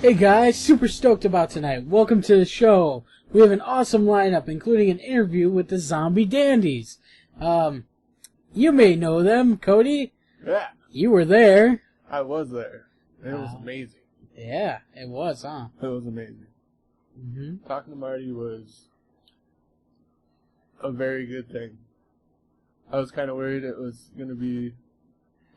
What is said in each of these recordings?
Hey guys, super stoked about tonight. Welcome to the show. We have an awesome lineup, including an interview with the Zombie Dandies. You may know them, Cody. Yeah. You were there. I was there. It was amazing. Yeah, it was, huh? It was amazing. Mm-hmm. Talking to Marty was a very good thing. I was kind of worried it was going to be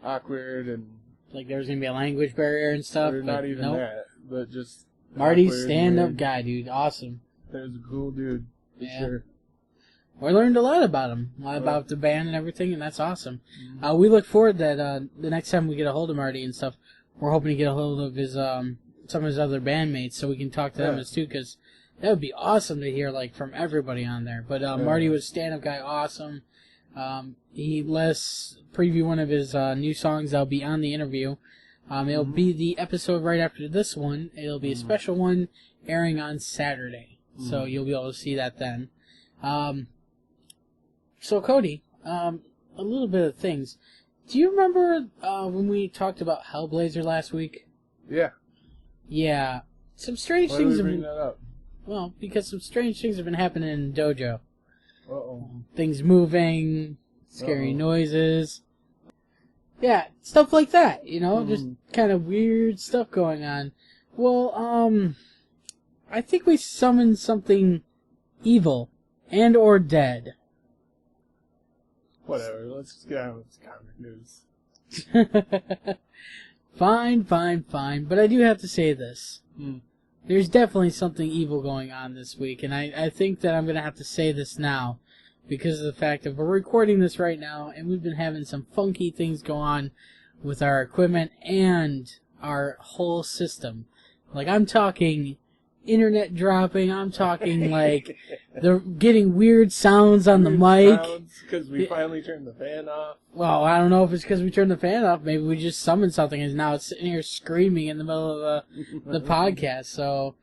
awkward and... Like there was going to be a language barrier and stuff. Or not even nope. that, but just... Marty's stand-up guy, dude. Awesome. He was a cool dude, for sure. We learned a lot about him, about the band and everything, and that's awesome. We look forward that the next time we get a hold of Marty and stuff, we're hoping to get a hold of his some of his other bandmates so we can talk to them as too, because that would be awesome to hear like from everybody on there. But Marty was a stand-up guy, awesome. He let us preview one of his new songs that'll be on the interview. It'll be the episode right after this one. It'll be a special one airing on Saturday, so you'll be able to see that then. So Cody, a little bit of things. Do you remember when we talked about Hellblazer last week? Yeah. Yeah. Some strange Why things did we have bring been... that up? Well, because some strange things have been happening in the dojo. Uh-oh. Things moving, scary noises. Yeah, stuff like that, you know? Just kind of weird stuff going on. Well, I think we summoned something evil and or dead. Whatever, let's just get on with this comic news. Fine. But I do have to say this. There's definitely something evil going on this week, and I think that I'm going to have to say this now because of the fact that we're recording this right now, and we've been having some funky things go on with our equipment and our whole system. Like, I'm talking internet dropping, I'm talking like they're getting weird sounds on the mic. Because we finally turned the fan off. Well, I don't know if it's because we turned the fan off. Maybe we just summoned something and now it's sitting here screaming in the middle of the podcast. So,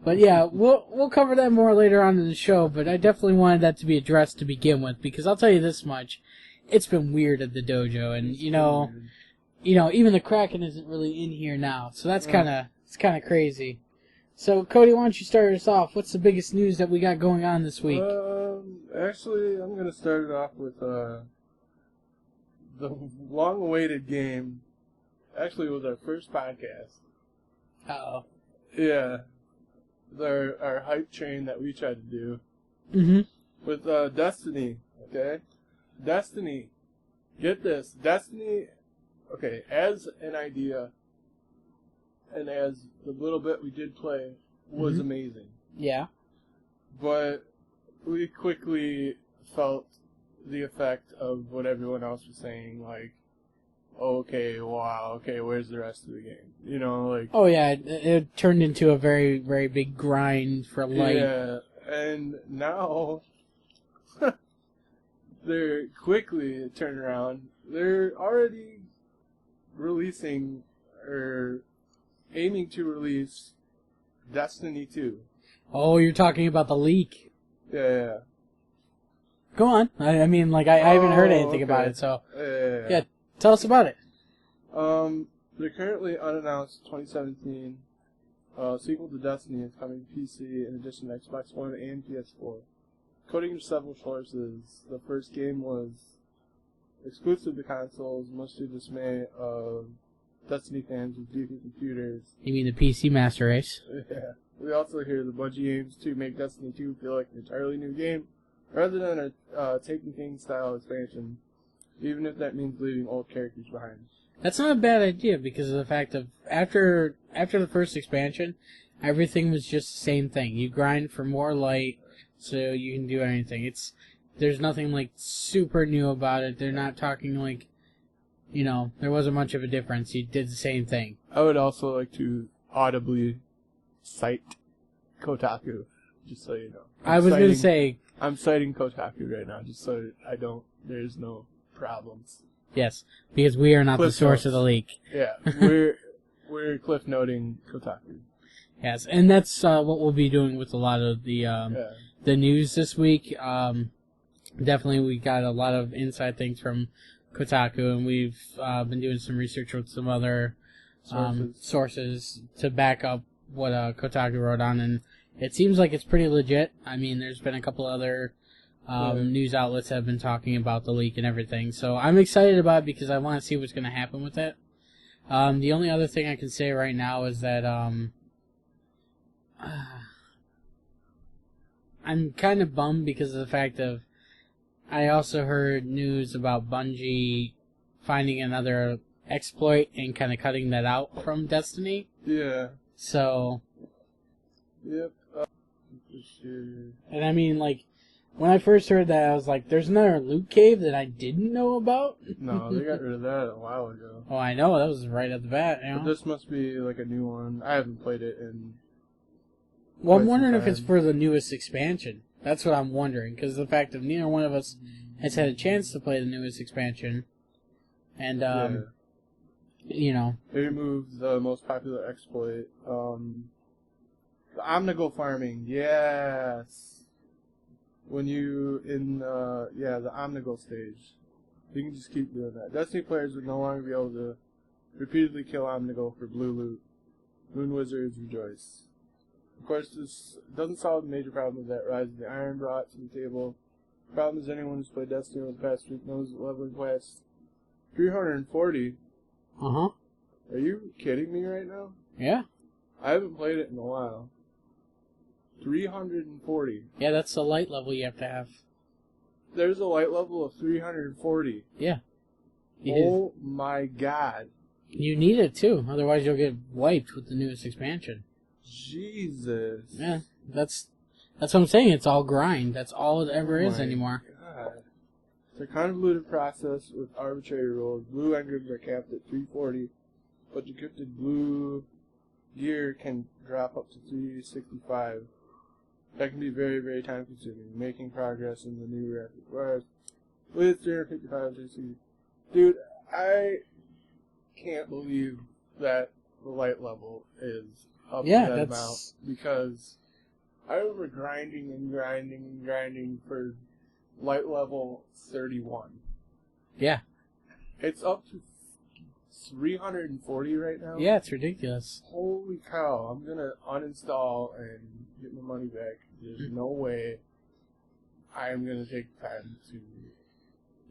but yeah, we'll cover that more later on in the show. But I definitely wanted that to be addressed to begin with because I'll tell you this much: it's been weird at the dojo, and you know, even the Kraken isn't really in here now. So that's kind of crazy. So, Cody, why don't you start us off? What's the biggest news that we got going on this week? Actually, I'm going to start it off with the long-awaited game. Actually, it was our first podcast. Uh-oh. Yeah. Our hype train that we tried to do. With Destiny, okay? Destiny. Get this. Destiny, okay, as an idea... and as the little bit we did play was amazing. Yeah. But we quickly felt the effect of what everyone else was saying, like, okay, wow, okay, where's the rest of the game? You know, like... Oh, yeah, it turned into a very, very big grind for light. Yeah, and now they're quickly turned around. They're already releasing, or... aiming to release Destiny 2. Oh, you're talking about the leak. Yeah. Go on. I mean, like, I haven't heard anything about it, so... Yeah, tell us about it. The currently unannounced 2017 sequel to Destiny is coming to PC in addition to Xbox One and PS4. According to several sources, the first game was exclusive to consoles, much to the dismay of Destiny fans with beefy computers. You mean the PC Master Race? Yeah. We also hear the Bungie aims to make Destiny 2 feel like an entirely new game, rather than a Taken King style expansion, even if that means leaving old characters behind. That's not a bad idea because of the fact of after the first expansion, everything was just the same thing. You grind for more light, so you can do anything. There's nothing like super new about it. They're not talking like, you know, there wasn't much of a difference. You did the same thing. I would also like to audibly cite Kotaku, just so you know. I was going to say... I'm citing Kotaku right now, just so there's no problems. Yes, because we are not the source of the leak. Yeah, we're cliff noting Kotaku. Yes, and that's what we'll be doing with a lot of the news this week. Definitely, we got a lot of inside things from Kotaku, and we've been doing some research with some other sources to back up what Kotaku wrote on, and it seems like it's pretty legit. I mean, there's been a couple other news outlets that have been talking about the leak and everything, so I'm excited about it because I want to see what's going to happen with it. The only other thing I can say right now is that I'm kind of bummed because of the fact of I also heard news about Bungie finding another exploit and kind of cutting that out from Destiny. Yeah. So. Yep. For sure. And I mean, like, when I first heard that, I was like, there's another loot cave that I didn't know about? No, they got rid of that a while ago. Oh, I know. That was right at the bat, you know? But this must be, like, a new one. I haven't played it in... Well, I'm wondering if it's for the newest expansion. That's what I'm wondering, because the fact that neither one of us has had a chance to play the newest expansion. And, you know... They removed the most popular exploit. The Omnigo farming, yes! When you, the Omnigo stage. You can just keep doing that. Destiny players would no longer be able to repeatedly kill Omnigo for blue loot. Moon Wizards rejoice. Of course, this doesn't solve the major problem that Rise of the Iron brought to the table. The problem is anyone who's played Destiny over the past week knows that leveling past 340. Uh-huh. Are you kidding me right now? Yeah. I haven't played it in a while. 340. Yeah, that's the light level you have to have. There's a light level of 340. Yeah. Oh my god. You need it too, otherwise you'll get wiped with the newest expansion. Jesus. Yeah, that's what I'm saying. It's all grind. That's all it ever is anymore. God. It's a convoluted process with arbitrary rules. Blue engrams are capped at 340, but the gifted blue gear can drop up to 365. That can be very, very time consuming. Making progress in the new record. With 355 GC. Dude, I can't believe that the light level is up to that amount. Because I remember grinding for light level 31. Yeah. It's up to 340 right now? Yeah, it's ridiculous. Holy cow, I'm gonna uninstall and get my money back. There's no way I'm gonna take time to...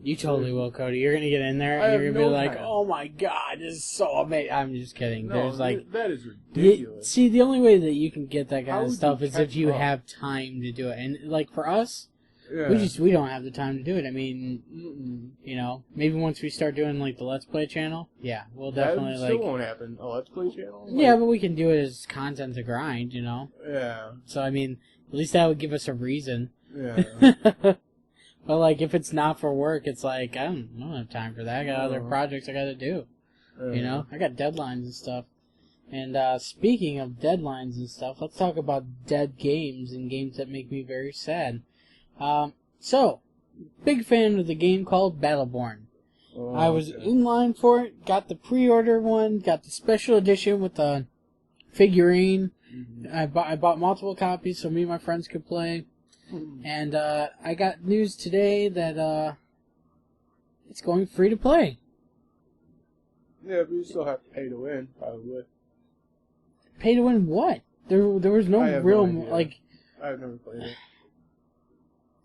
You totally will, Cody. You're gonna get in there and you're gonna be like, oh my god, this is so amazing. I'm just kidding. No, there's like... that is ridiculous. See, the only way that you can get that kind of stuff is if you have time to do it. And like for us... Yeah. We don't have the time to do it. I mean, you know, maybe once we start doing like the Let's Play channel, yeah, we'll definitely that still won't happen. A Let's Play channel? Yeah, but we can do it as content to grind, you know. Yeah. So I mean, at least that would give us a reason. Yeah. But like, if it's not for work, it's like I don't have time for that. I got other projects I got to do. You know, I got deadlines and stuff. And speaking of deadlines and stuff, let's talk about dead games and games that make me very sad. So, big fan of the game called Battleborn. I was in line for it, got the pre-order one, got the special edition with the figurine. Mm-hmm. I bought multiple copies so me and my friends could play. Mm-hmm. And I got news today that it's going free to play. Yeah, but you still have to pay to win, probably. Pay to win what? There was no real, like... I've never played it.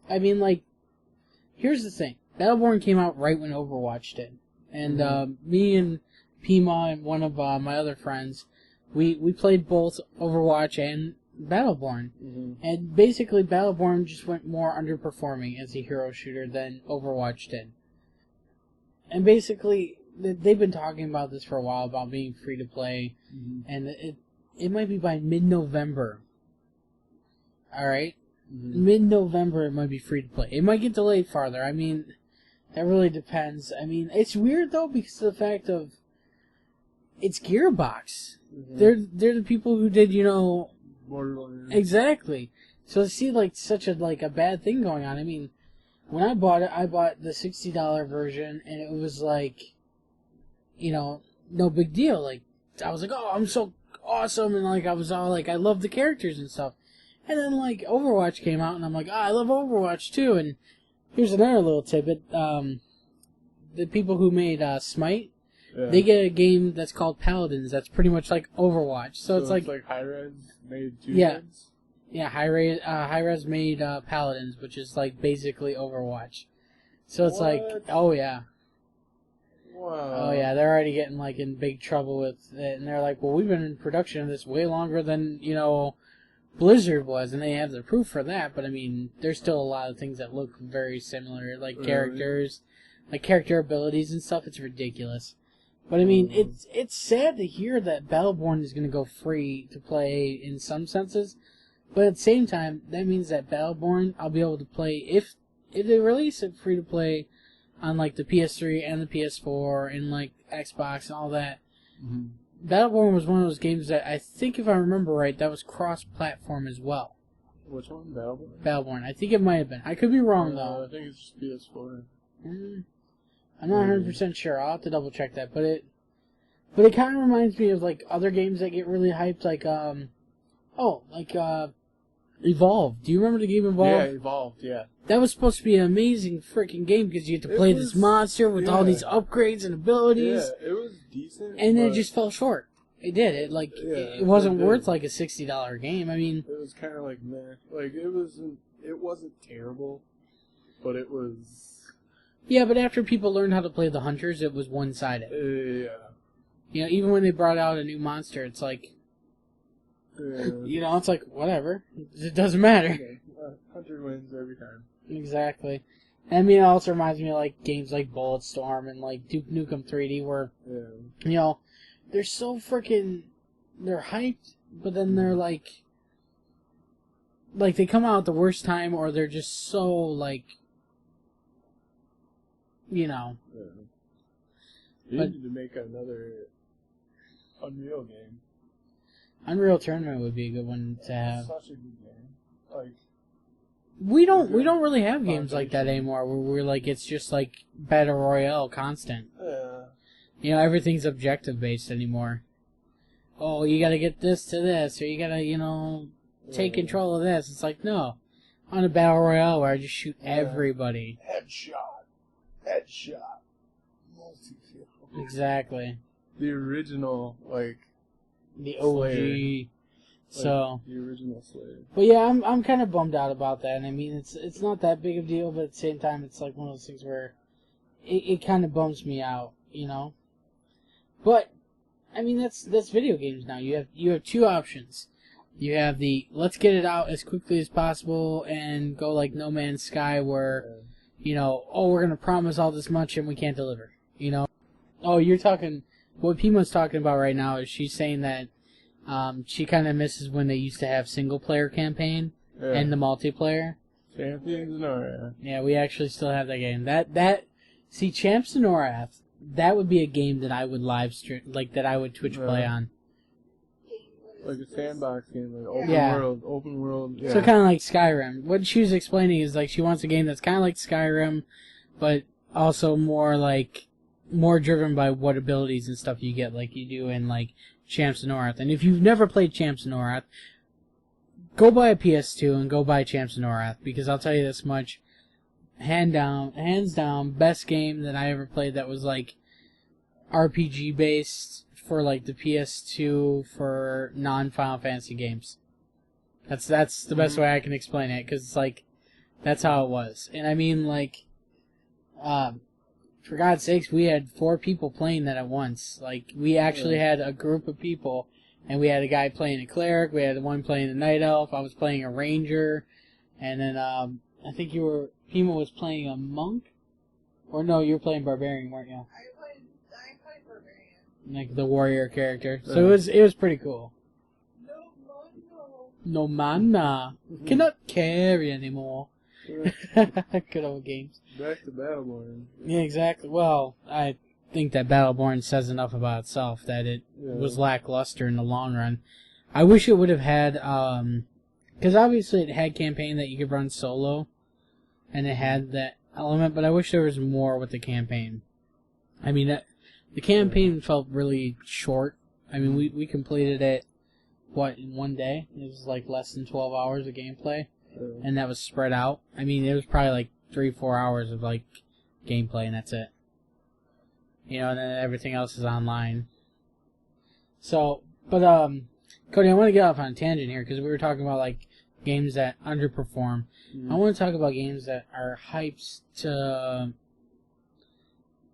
I mean, like, here's the thing. Battleborn came out right when Overwatch did. And me and Pima and one of my other friends, we played both Overwatch and Battleborn. Mm-hmm. And basically, Battleborn just went more underperforming as a hero shooter than Overwatch did. And basically, they've been talking about this for a while, about being free to play. Mm-hmm. And it might be by mid-November. Alright? Mm-hmm. Mid-November it might be free to play. It might get delayed farther. I mean, that really depends. I mean, it's weird though because of the fact of it's Gearbox. Mm-hmm. They're the people who did, you know, Borderlands. Exactly. So to see like such a bad thing going on. I mean, when I bought it, I bought the $60 version and it was like, you know, no big deal. Like I was like, oh, I'm so awesome, and like I was all like, I love the characters and stuff. And then, like, Overwatch came out, and I'm like, I love Overwatch, too. And here's another little tidbit. The people who made Smite, They get a game that's called Paladins. That's pretty much like Overwatch. So it's like Hi-Rez made 2 yeah, games? yeah. Hi-Rez made Paladins, which is like basically Overwatch. So it's like, oh yeah. Wow. Oh yeah, they're already getting like in big trouble with it, and they're like, well, we've been in production of this way longer than Blizzard was, and they have the proof for that. But I mean, there's still a lot of things that look very similar, like characters, like character abilities and stuff. It's ridiculous. But I mean, it's sad to hear that Battleborn is going to go free to play in some senses, but at the same time, that means that Battleborn I'll be able to play if they release it free to play on like the PS3 and the PS4 and like Xbox and all that. Mm-hmm. Battleborn was one of those games that I think, if I remember right, that was cross-platform as well. Which one? Battleborn? Battleborn. I think it might have been. I could be wrong though. I think it's just PS4. I'm not 100% sure. I'll have to double check that. But it kind of reminds me of like other games that get really hyped, like Evolve. Do you remember the game Evolve? Yeah, Evolve. Yeah. That was supposed to be an amazing freaking game because you had to play this monster with all these upgrades and abilities. Yeah, it was decent. And then it just fell short. It did. It wasn't worth like a $60 game. I mean, it was kind of like meh. Like it wasn't terrible, but it was. Yeah, but after people learned how to play the hunters, it was one-sided. Yeah. Even when they brought out a new monster, it's like. It's like, whatever. It doesn't matter. Okay. Hunter wins every time. Exactly. I mean, it also reminds me of like games like Bulletstorm and like Duke Nukem 3D where, they're so freaking, they're hyped, but then they're like they come out at the worst time, or they're just so like, Yeah. You need to make another Unreal game. Unreal Tournament would be a good one to have. It's such a good game. Like, we don't really have games like that anymore where we're like, it's just like Battle Royale constant. Yeah. Everything's objective based anymore. Oh, you gotta get this to this, or you gotta, take control of this. It's like, no. On a Battle Royale where I just shoot everybody. Headshot. Multi-kill. Exactly. The original, the OG. Slayer. So the original Slayer. But yeah, I'm kind of bummed out about that. And I mean, it's not that big of a deal, but at the same time, it's like one of those things where it kind of bums me out, But I mean, that's video games now. You have 2 options. You have the let's get it out as quickly as possible and go like No Man's Sky, where we're gonna promise all this much and we can't deliver. Oh, you're talking. What Pima's talking about right now is she's saying that she kind of misses when they used to have single-player campaign and the multiplayer. Champions and Norath. Yeah, we actually still have that game. See, Champs and Norath, that would be a game that I would live stream, that I would Twitch play on. Like a sandbox game, like open world. Yeah. So kind of like Skyrim. What she was explaining is she wants a game that's kind of like Skyrim, but also more driven by what abilities and stuff you get, like you do in Champs of Norath. And if you've never played Champs of Norath, go buy a PS2 and go buy Champs of Norath, because I'll tell you this much, hands down, best game that I ever played that was RPG based for the PS2 for non-Final Fantasy games. That's the best way I can explain it, because that's how it was. And I mean for God's sakes, we had 4 people playing that at once. We actually had a group of people, and we had a guy playing a cleric, we had one playing a night elf, I was playing a ranger, and then I think Pima was playing a monk? Or no, you were playing barbarian, weren't you? I played barbarian. The warrior character. So it was pretty cool. No mana. Cannot carry anymore. Good old games. Back to Battleborn. Yeah, exactly. Well, I think that Battleborn says enough about itself that it was lackluster in the long run. I wish it would have had, because obviously it had campaign that you could run solo, and it had that element, but I wish there was more with the campaign. I mean, the campaign felt really short. I mean, we completed it, in one day? It was less than 12 hours of gameplay. And that was spread out. I mean, it was probably 3-4 hours of gameplay, and that's it. you know, and then everything else is online. So, but Cody, I want to get off on a tangent here because we were talking about like games that underperform. I want to talk about games that are hyped to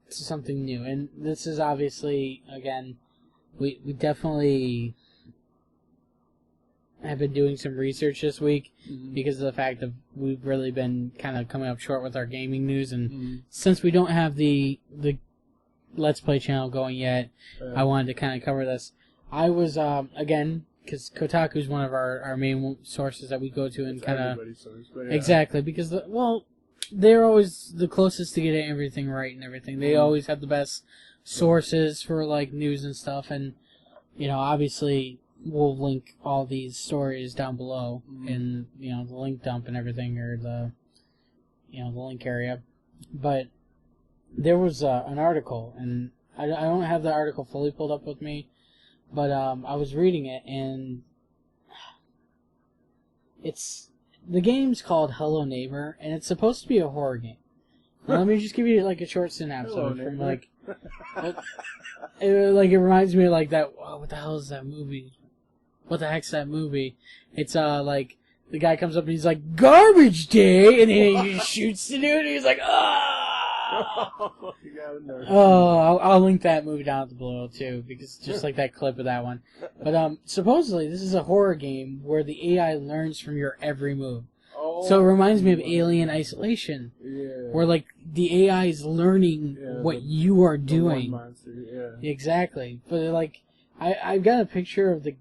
something new, and this is obviously, again, we definitely have been doing some research this week because of the fact that we've really been kind of coming up short with our gaming news, and since we don't have the Let's Play channel going yet, I wanted to kind of cover this. I was, again, because Kotaku is one of our main sources that we go to and kind of... Exactly, because, they're always the closest to getting everything right and everything. They always have the best sources for, like, news and stuff, and, you know, obviously we'll link all these stories down below in, you know, the link dump and everything, or the, you know, the link area. But there was an article, and I don't have the article fully pulled up with me, but I was reading it, and the game's called Hello Neighbor, and it's supposed to be a horror game. Now, let me just give you like a short synopsis from like, it reminds me of like that. Oh, what the hell is that movie? What the heck's that movie? It's like the guy comes up and he's like, "Garbage day," and then he shoots the dude, and he's like, I'll link that movie down below too, because just like that clip of that one. But supposedly this is a horror game where the AI learns from your every move. So it reminds me of Alien Isolation, where like the AI is learning what you are doing. Monster, Exactly. But like I've got a picture of the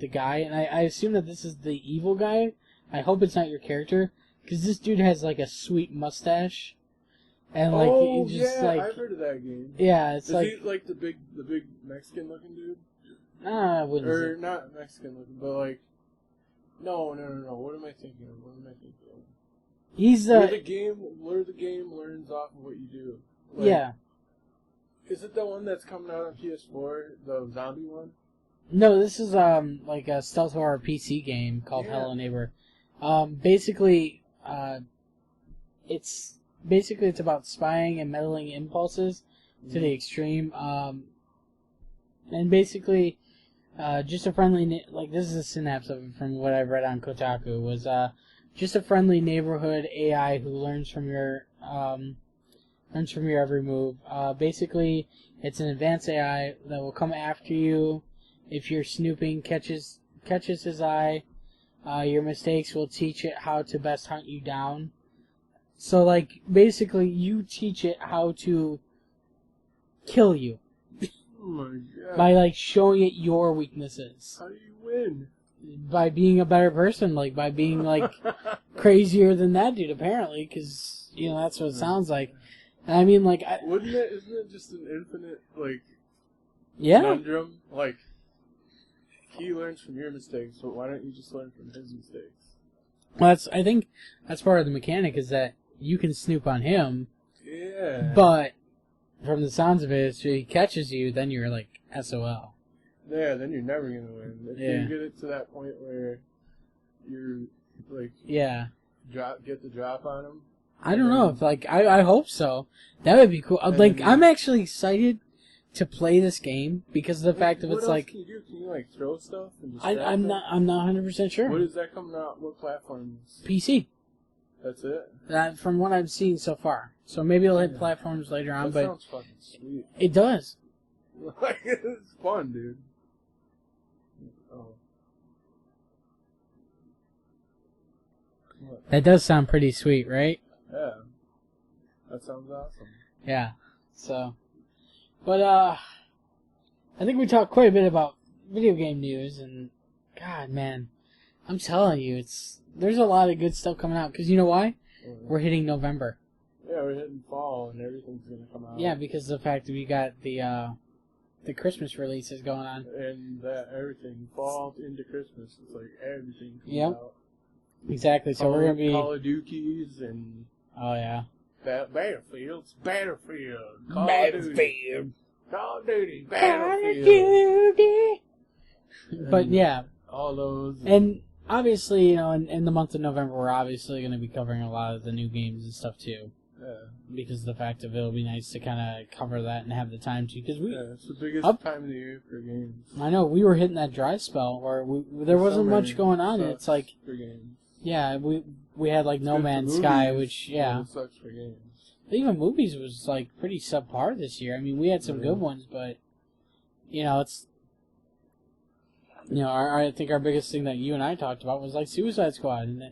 guy, and I assume that this is the evil guy. I hope it's not your character, because this dude has like a sweet mustache. And like he just like I've heard of that game. Yeah, it's Is he like the big Mexican looking dude? Nah, I wouldn't. Or not Mexican looking, but like no. What am I thinking of? He's where the game learns off of what you do. Like, is it the one that's coming out on PS4, the zombie one? No, this is like a stealth horror PC game called Hello Neighbor. Basically it's about spying and meddling impulses to the extreme. And basically, just a friendly, this is a synapse of it from what I've read on Kotaku, was just a friendly neighborhood AI who learns from your every move. Basically, it's an advanced AI that will come after you if your snooping catches his eye. Your mistakes will teach it how to best hunt you down. So, like, basically, you teach it how to kill you. Oh my god. By, like, showing it your weaknesses. How do you win? By being a better person, like, by being, like, crazier than that dude, apparently, because, you know, that's what it sounds like. And I mean, like... isn't it just an infinite, like, yeah. conundrum? Like, he learns from your mistakes, but why don't you just learn from his mistakes? Well, I think that's part of the mechanic, is that you can snoop on him. Yeah. But from the sounds of it, if he catches you, then you're like SOL. Yeah, then you're never gonna win. If you get it to that point where you're like get the drop on him. I don't know if I hope so. That would be cool. Like I'm actually excited to play this game because of the fact that it's like. What else can you do? Can you like throw stuff and just I'm not 100% sure. What is that coming out? What platforms? PC. That's it? From what I've seen so far. So maybe it'll hit platforms later on, that but sounds fucking sweet. It does. Like, it's fun, dude. Oh. What? That does sound pretty sweet, right? Yeah. That sounds awesome. Yeah. So, but I think we talked quite a bit about video game news, and God, man, I'm telling you, there's a lot of good stuff coming out. Because you know why? We're hitting November. Yeah, we're hitting fall, and everything's gonna come out. Yeah, because of the fact that we got the Christmas releases going on. And that everything fall into Christmas. It's like everything comes out. Exactly. So we're gonna be Call of Duties and Battlefield. Call of Duty. Battlefield. But yeah, all those. And obviously, you know, in the month of November, we're obviously going to be covering a lot of the new games and stuff too. Yeah. Because of the fact of it'll be nice to kind of cover that and have the time to. Because it's the biggest time of the year for games. I know, we were hitting that dry spell where there wasn't much going on. It's like, for games. Yeah, we had like It's No good Man's for Sky, movies, which, but it sucks for games. Even movies was like pretty subpar this year. I mean, we had some good ones, but, it's, I think our biggest thing that you and I talked about was like Suicide Squad, and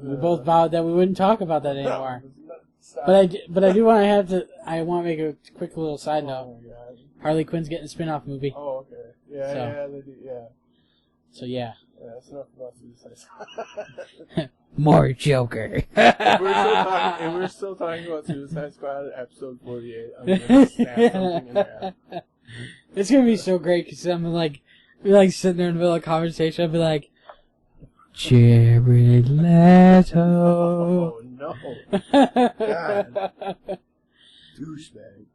we both vowed that we wouldn't talk about that anymore. But I do want to make a quick little side note. Oh my God. Harley Quinn's getting a spin-off movie. Oh, okay. Yeah, they do, yeah. So, yeah. Yeah, that's enough about Suicide Squad. More Joker. We're still talking about Suicide Squad at episode 48. I'm going to snap something in there. It's going to be so great because I'm like sitting there in the middle of a conversation. I'll be like, Jared Leto. Oh, no. God. Douchebag.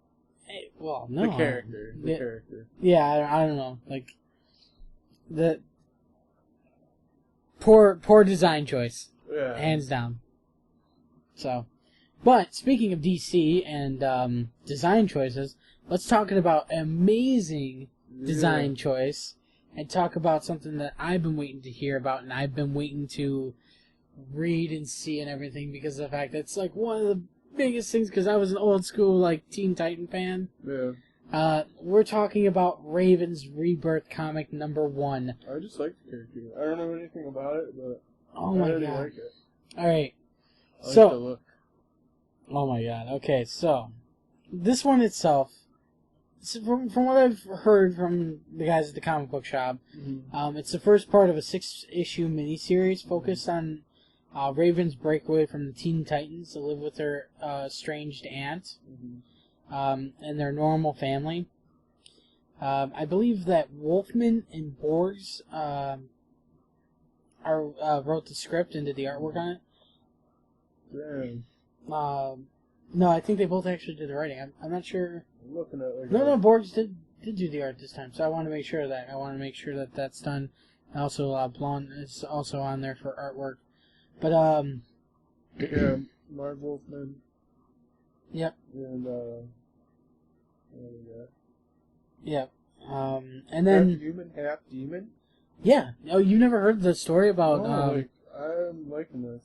Hey, well, no. The character. Yeah, I don't know. Like, the poor design choice. Yeah. Hands down. So, but speaking of DC and design choices, let's talk about amazing design choice and talk about something that I've been waiting to hear about and I've been waiting to read and see and everything because of the fact that it's like one of the biggest things because I was an old school like Teen Titan fan. Yeah. We're talking about Raven's Rebirth comic #1. I just like the character. I don't know anything about it, but Oh my I really god. like it. Alright. I like So, the look. oh my god. Okay, so this one itself, from what I've heard from the guys at the comic book shop, it's the first part of a 6-issue miniseries focused on Raven's breakaway from the Teen Titans to live with her estranged aunt and their normal family. I believe that Wolfman and Borgs wrote the script and did the artwork on it. Damn. No, I think they both actually did the writing. I'm not sure. I'm looking at like No, Borgs did do the art this time, so I want to make sure of that. I want to make sure that that's done. And also, Blonde is also on there for artwork. But, yeah, Marv Wolfman. Yep. And, Yep. And then... Half human, half demon? Yeah. Oh, you never heard the story about... I'm liking this.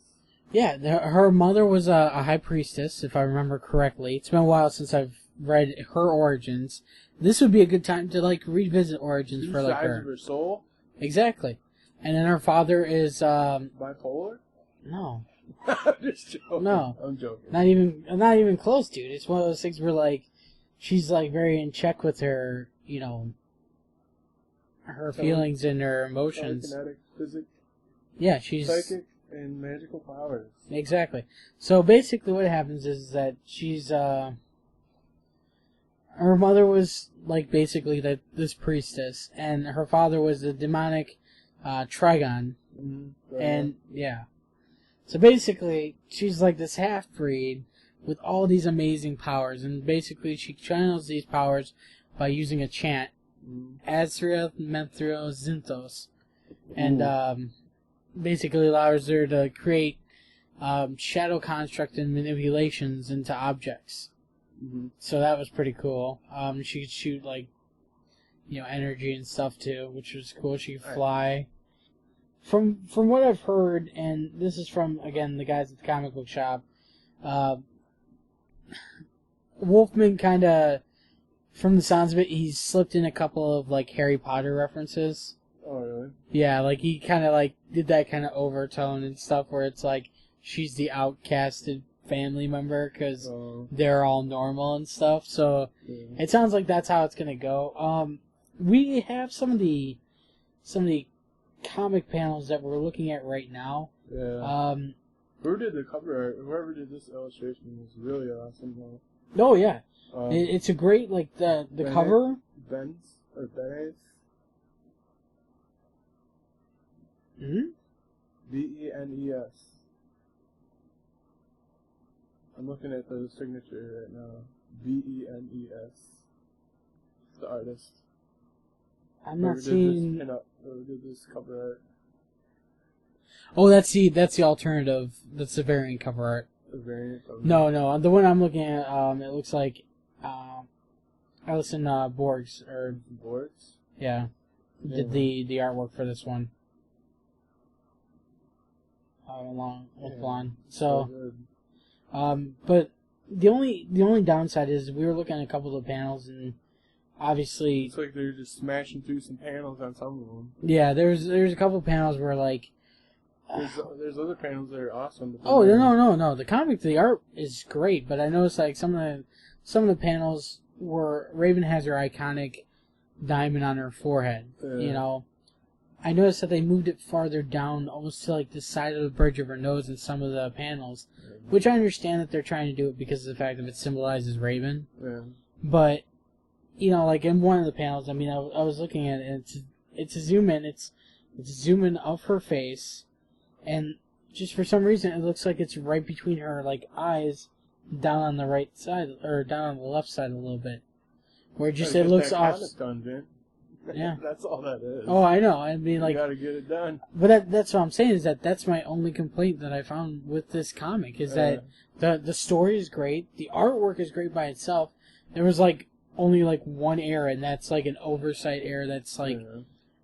Yeah, her mother was a high priestess, if I remember correctly. It's been a while since I've read her origins. This would be a good time to, like, revisit origins for, like, her. 2 sides of her soul? Exactly. And then her father is, bipolar? No. I'm just joking. No. I'm joking. Not even close, dude. It's one of those things where, like, she's, like, very in check with her, her feelings and her emotions. Telekinetic, physics, Yeah, she's... psychic, and magical powers. Exactly. So, basically what happens is that she's, her mother was, like, basically this priestess, and her father was the demonic, Trigon. And, yeah. So basically, she's like this half-breed with all these amazing powers, and basically she channels these powers by using a chant, Azrael Menthrio Zinthos, and basically allows her to create shadow construct and manipulations into objects. So that was pretty cool. She could shoot, like, energy and stuff too, which was cool. She could fly. From what I've heard, and this is from, again, the guys at the comic book shop, Wolfman kind of, from the sounds of it, he's slipped in a couple of, like, Harry Potter references. Oh, really? Yeah, like, he kind of, like, did that kind of overtone and stuff where it's like, she's the outcasted family member because they're all normal and stuff, so it sounds like that's how it's going to go. We have some of the comic panels that we're looking at right now. Yeah. Who did the cover art? Whoever did this illustration was really awesome. Oh yeah, it's a great the cover. Benes. Benes. I'm looking at the signature right now. Benes. The artist. I'm not seeing. Whoever did this cover art. Oh, that's the alternative. That's the variant cover art. a variant of No. The one I'm looking at, it looks like Alison Borgs, or boards? yeah, did the artwork for this one. Along with blonde. So, but the only downside is we were looking at a couple of the panels, and obviously it's like they're just smashing through some panels on some of them. Yeah, there's a couple of panels where like there's other panels that are awesome. Oh no! The art is great, but I noticed like some of the panels where Raven has her iconic diamond on her forehead. You know, I noticed that they moved it farther down, almost to like the side of the bridge of her nose in some of the panels, which I understand that they're trying to do it because of the fact that it symbolizes Raven. Yeah. But you know, like in one of the panels, I mean, I was looking at it, and it's a zoom in, it's a zoom in of her face, and just for some reason it looks like it's right between her like eyes, down on the right side or down on the left side a little bit, where just it looks off. Yeah, that's all that is. Oh, I know. I mean, like, you gotta get it done. But that's what I'm saying, is that's my only complaint that I found with this comic, is that the story is great, the artwork is great by itself. There was like only like one error, and that's like an oversight error. That's like,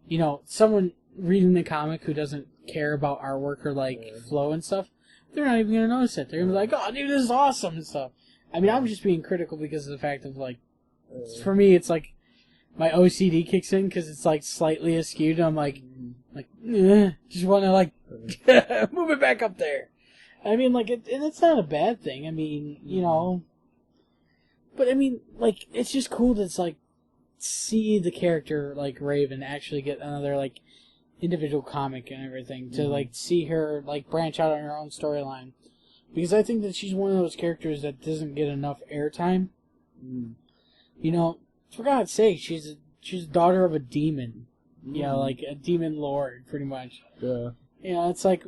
you know, someone reading the comic who doesn't care about artwork or like flow and stuff, they're not even gonna notice it. They're gonna be like, "Oh, dude, this is awesome" and stuff. I mean, I'm just being critical because of the fact of like, for me, it's like my OCD kicks in because it's like slightly askew. And I'm like, just want to like move it back up there. I mean, like, and it's not a bad thing. I mean, you know, but I mean, like, it's just cool to like see the character like Raven actually get another like individual comic and everything, to like see her like branch out on her own storyline, because I think that she's one of those characters that doesn't get enough airtime. You know, for God's sake, she's the daughter of a demon. You know, like a demon lord, pretty much. Yeah. You know, it's like,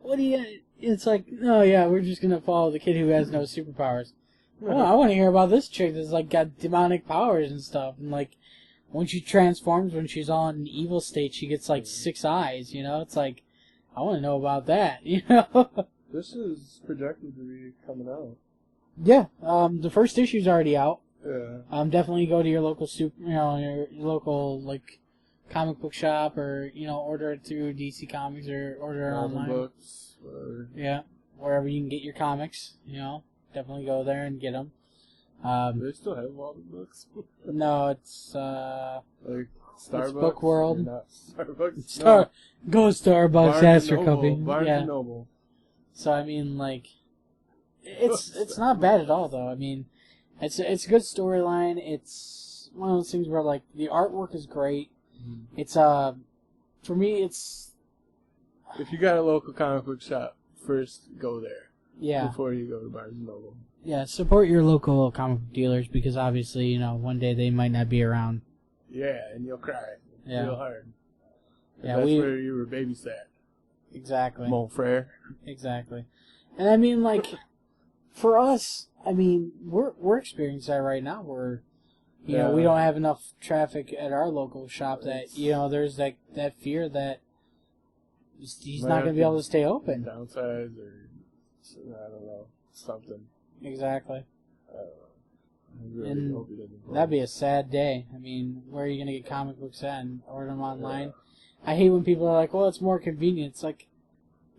what do you? It's like, oh yeah, we're just gonna follow the kid who has no superpowers. Well, I want to hear about this chick that's like got demonic powers and stuff, and like when she transforms, when she's all in an evil state, she gets like 6 eyes. You know, it's like, I want to know about that. You know. This is projected to be coming out. Yeah. The first issue's already out. Yeah. Definitely go to your local your local like comic book shop, or you know, order it through DC Comics or order it online. Books, whatever. Yeah, wherever you can get your comics. You know, definitely go there and get them. Do they still have all the books? No, it's like Starbucks. It's Book World. Not Starbucks. Go Starbucks, ask your company. Barnes and Noble. So I mean, like, it's not bad at all, though. I mean, it's a good storyline. It's one of those things where like the artwork is great. It's for me, it's, if you got a local comic book shop, first go there. Yeah. Before you go to Barnes and Noble. Yeah, support your local comic book dealers, because obviously, you know, one day they might not be around. Yeah, and you'll cry real hard. Yeah, that's where you were babysat. Exactly. Mon frere. Exactly. And I mean, like, for us, I mean, we're experiencing that right now. You know, we don't have enough traffic at our local shop that, you know, there's that fear that he's not going to be able to stay open. Downsize, or I don't know, something. Exactly. I really hope he doesn't. That'd be a sad day. I mean, where are you going to get comic books at and order them online? I hate when people are like, well, it's more convenient. It's like,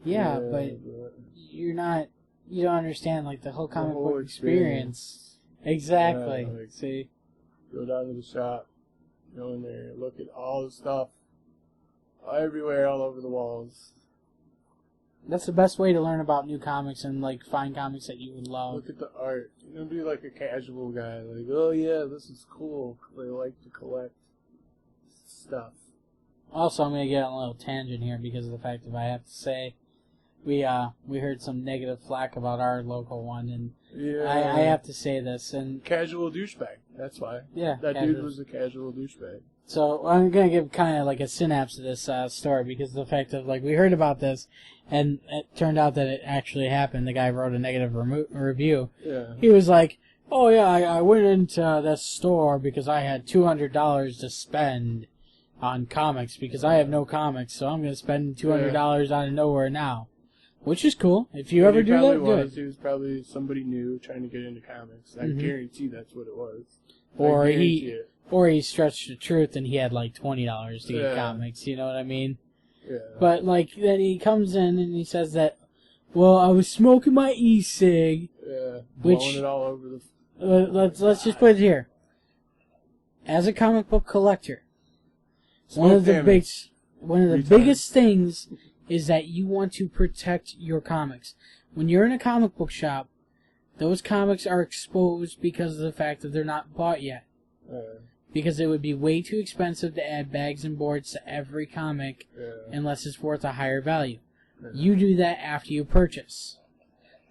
but you don't understand, like, the whole comic book experience. Exactly. Yeah, like, see? Go down to the shop, go in there, look at all the stuff, everywhere, all over the walls. That's the best way to learn about new comics and, like, find comics that you would love. Look at the art. You know, be like a casual guy. Like, oh yeah, this is cool. They like to collect stuff. Also, I'm going to get on a little tangent here because of the fact that I have to say we heard some negative flack about our local one, and I have to say this. And casual douchebag. That's why. Yeah. That dude was a casual douchebag. So I'm going to give kind of like a synapse to this story, because of the fact of, like, we heard about this, and it turned out that it actually happened. The guy wrote a negative review. Yeah. He was like, oh yeah, I went into this store because I had $200 to spend on comics, because I have no comics, so I'm going to spend $200 out of nowhere now. Which is cool. If you ever do that, do it. He was probably somebody new trying to get into comics. I guarantee that's what it was. Or he stretched the truth and he had like $20 to get comics. You know what I mean? Yeah. But like then he comes in and he says that, well, I was smoking my e-cig. Yeah. Blowing it all over the. Let's just put it here. As a comic book collector, one of the biggest things is that you want to protect your comics. When you're in a comic book shop, those comics are exposed because of the fact that they're not bought yet. Because it would be way too expensive to add bags and boards to every comic unless it's worth a higher value. You do that after you purchase.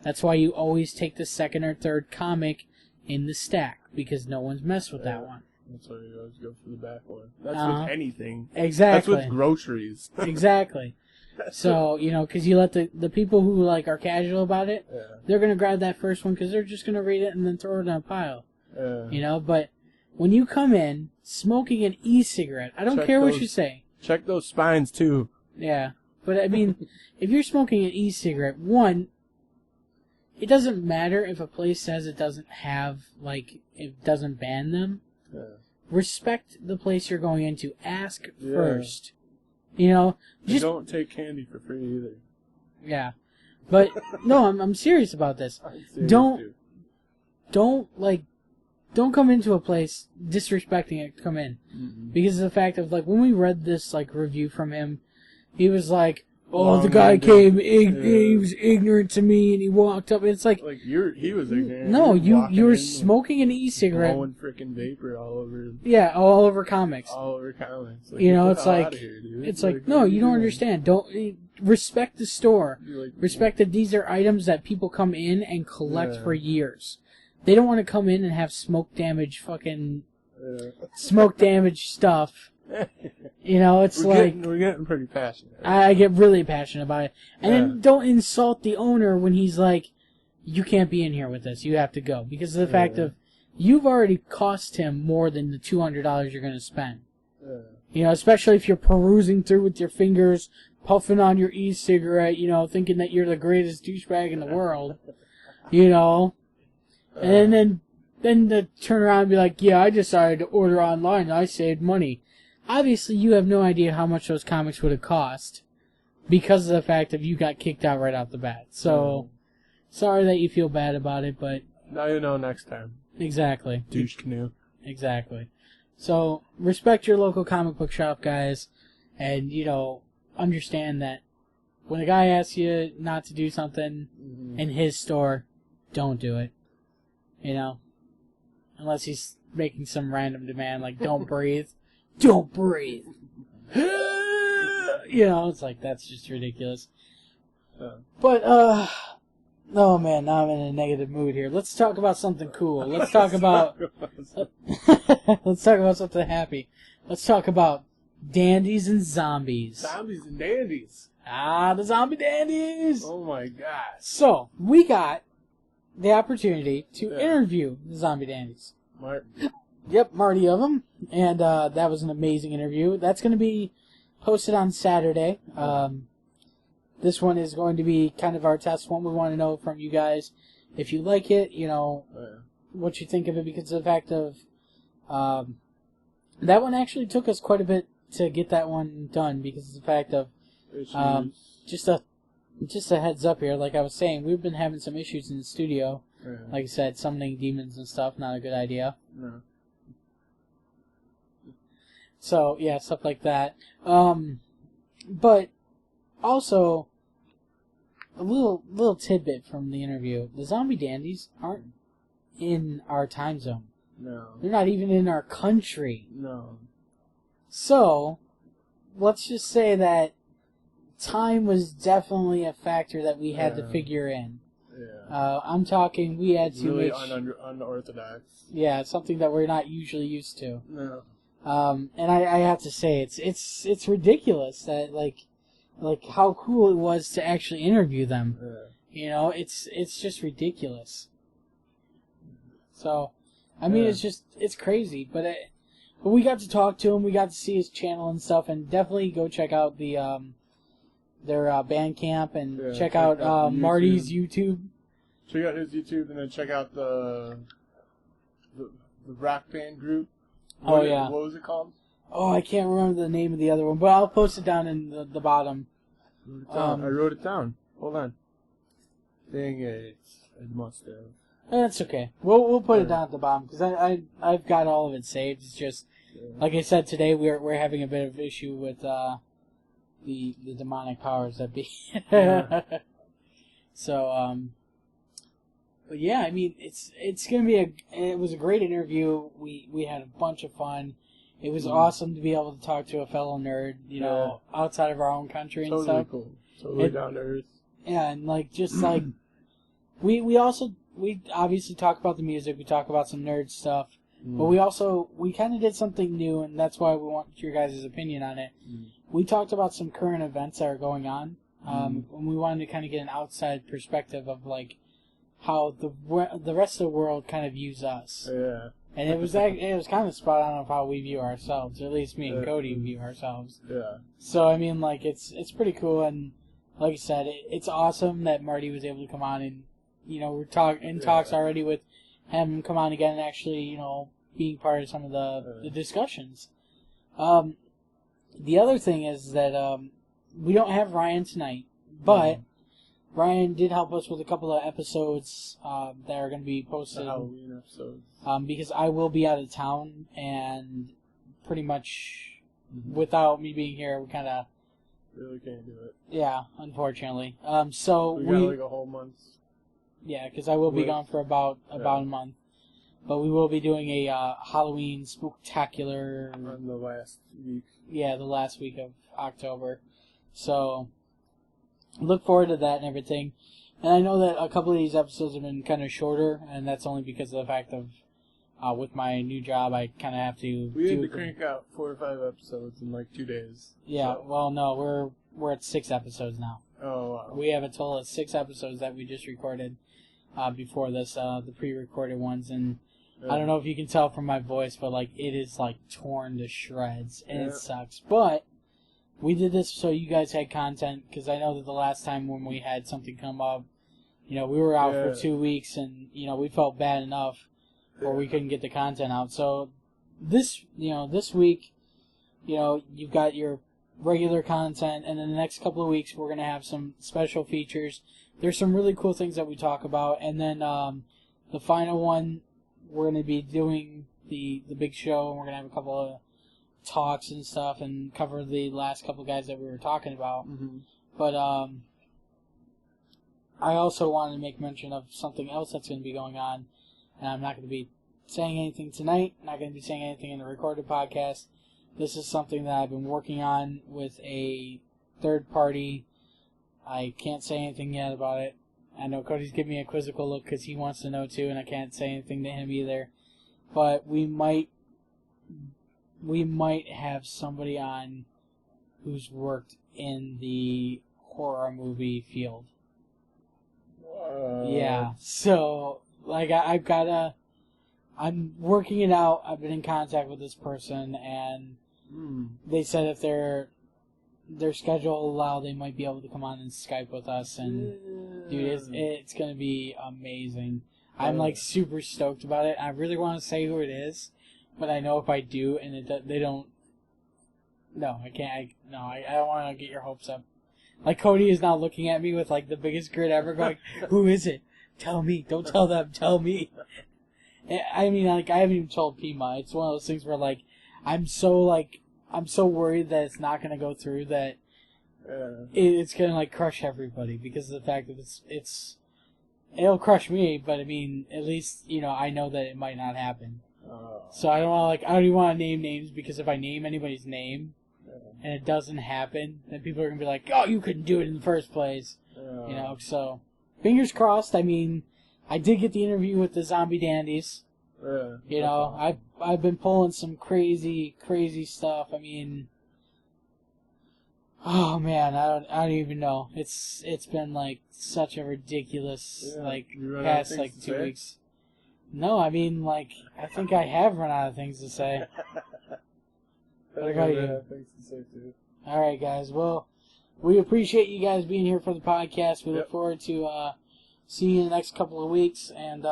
That's why you always take the second or third comic in the stack, because no one's messed with that one. That's why you always go for the back one. That's with anything. Exactly. That's with groceries. Exactly. So, you know, because you let the people who, like, are casual about it, they're going to grab that first one because they're just going to read it and then throw it in a pile. You know, but when you come in smoking an e-cigarette, I don't care what you say. Check those spines, too. Yeah. But, I mean, if you're smoking an e-cigarette, one, it doesn't matter if a place says it doesn't have, like, it doesn't ban them. Respect the place you're going into. Ask first. You know, just don't take candy for free either. Yeah, but no, I'm serious about this. Don't come into a place disrespecting it. Come in because of the fact of like when we read this like review from him, he was like, "Oh, the guy came, he was ignorant to me, and he walked up." And it's like he was ignorant. No, you were smoking an e-cigarette, blowing freaking vapor all over. Yeah, all over comics. All over comics. Like, you know, it's like here, it's like no, you don't understand. Don't respect the store. Respect that these are items that people come in and collect for years. They don't want to come in and have smoke damage stuff. You know, it's we're getting pretty passionate. I get really passionate about it. And then don't insult the owner when he's like, you can't be in here with us. You have to go. Because of the fact of, you've already cost him more than the $200 you're going to spend. You know, especially if you're perusing through with your fingers, puffing on your e-cigarette, you know, thinking that you're the greatest douchebag in the world. You know? And then to turn around and be like, yeah, I decided to order online and I saved money. Obviously, you have no idea how much those comics would have cost because of the fact that you got kicked out right off the bat. So, sorry that you feel bad about it, but... Now you know next time. Exactly. Douche canoe. Exactly. So, respect your local comic book shop, guys, and, you know, understand that when a guy asks you not to do something in his store, don't do it. You know? Unless he's making some random demand like, don't breathe. Don't breathe. You know, it's like, that's just ridiculous. But, oh man, now I'm in a negative mood here. Let's talk about something cool. Let's talk about, let's talk about something happy. Let's talk about dandies and zombies. Zombies and dandies. Ah, the zombie dandies. Oh my god. So, we got the opportunity to interview the zombie dandies. Yep, Marty of them, and that was an amazing interview. That's going to be posted on Saturday. This one is going to be kind of our test one. We want to know from you guys if you like it, you know, what you think of it, because of the fact of that one actually took us quite a bit to get that one done, because of the fact of just a heads up here, like I was saying, we've been having some issues in the studio. Like I said, summoning demons and stuff, not a good idea. No. So, yeah, stuff like that. But, also, a little tidbit from the interview. The zombie dandies aren't in our time zone. No. They're not even in our country. No. So, let's just say that time was definitely a factor that we had to figure in. Yeah. I'm talking, we had to really make... unorthodox. Yeah, something that we're not usually used to. No. And I have to say, it's ridiculous that, like how cool it was to actually interview them. Yeah. You know, it's just ridiculous. So, I mean, it's crazy, but we got to talk to him, we got to see his channel and stuff, and definitely go check out the their Bandcamp and Yeah, check check out out Marty's YouTube. Check out his YouTube and then check out the rock band group. What was it called? Oh, I can't remember the name of the other one, but I'll post it down in the bottom. I wrote it down. Hold on. Dang it. I must have. That's okay. We'll put it down at the bottom because I've got all of it saved. It's just like I said today, we're having a bit of issue with the demonic powers that be. So but yeah, I mean it's gonna be it was a great interview. We had a bunch of fun. It was awesome to be able to talk to a fellow nerd, outside of our own country and stuff. Totally cool. Totally down to earth. Yeah, and we obviously talk about the music, we talk about some nerd stuff, but we kind of did something new, and that's why we want your guys' opinion on it. We talked about some current events that are going on, and we wanted to kind of get an outside perspective of how the rest of the world kind of views us. Yeah. And it was kind of spot on of how we view ourselves, or at least me and Cody view ourselves. Yeah. So I mean, it's pretty cool, and like I said, it's awesome that Marty was able to come on, and we're talks already with him come on again and actually being part of some of the discussions. The other thing is that we don't have Ryan tonight, but Ryan did help us with a couple of episodes that are going to be posted. The Halloween episodes. Because I will be out of town, and pretty much without me being here, we kind of really can't do it. Yeah, unfortunately. So we got like a whole month. Yeah, because I will be gone for about a month. But we will be doing a Halloween spooktacular on the last week. Yeah, the last week of October. So look forward to that and everything. And I know that a couple of these episodes have been kind of shorter, and that's only because of the fact of with my new job, I kind of have to. We had to crank out 4 or 5 episodes in 2 days. Yeah, so. Well, no, we're at 6 episodes now. Oh, wow. We have a total of 6 episodes that we just recorded before this, the pre-recorded ones, and I don't know if you can tell from my voice, but it is torn to shreds, and it sucks. But we did this so you guys had content, because I know that the last time when we had something come up, we were out for 2 weeks, and we felt bad enough where we couldn't get the content out. So this week, you've got your regular content, and in the next couple of weeks we're going to have some special features. There's some really cool things that we talk about, and then the final one, we're going to be doing the big show, and we're going to have a couple of talks and stuff and cover the last couple of guys that we were talking about. But I also wanted to make mention of something else that's going to be going on, and I'm not going to be saying anything tonight, not going to be saying anything in the recorded podcast. This is something that I've been working on with a third party. I can't say anything yet about it. I know Cody's giving me a quizzical look because he wants to know too, and I can't say anything to him either. But we might have somebody on who's worked in the horror movie field. Yeah, so I'm working it out. I've been in contact with this person, and they said if their schedule will allow, they might be able to come on and Skype with us. And dude, it's gonna be amazing. I'm super stoked about it. I really want to say who it is, but I know if I do, and they don't. No, I can't. I don't want to get your hopes up. Cody is now looking at me with the biggest grin ever, going, "Who is it? Tell me! Don't tell them! Tell me!" I mean, I haven't even told Pima. It's one of those things where I'm so worried that it's not gonna go through that it's gonna crush everybody because of the fact that it'll crush me. But I mean, at least I know that it might not happen. So I don't even want to name names, because if I name anybody's name and it doesn't happen, then people are gonna be like, "Oh, you couldn't do it in the first place." So fingers crossed. I mean, I did get the interview with the Zombie Dandies. I've been pulling some crazy stuff. I mean, oh man, I don't even know. It's been such a ridiculous past 2 weeks. No, I mean I think I have run out of things to say. What about you? Things to say too. All right, guys. Well, we appreciate you guys being here for the podcast. We Yep. look forward to seeing you in the next couple of weeks, and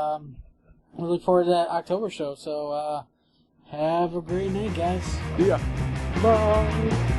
we look forward to that October show. So have a great night, guys. Yeah. Bye.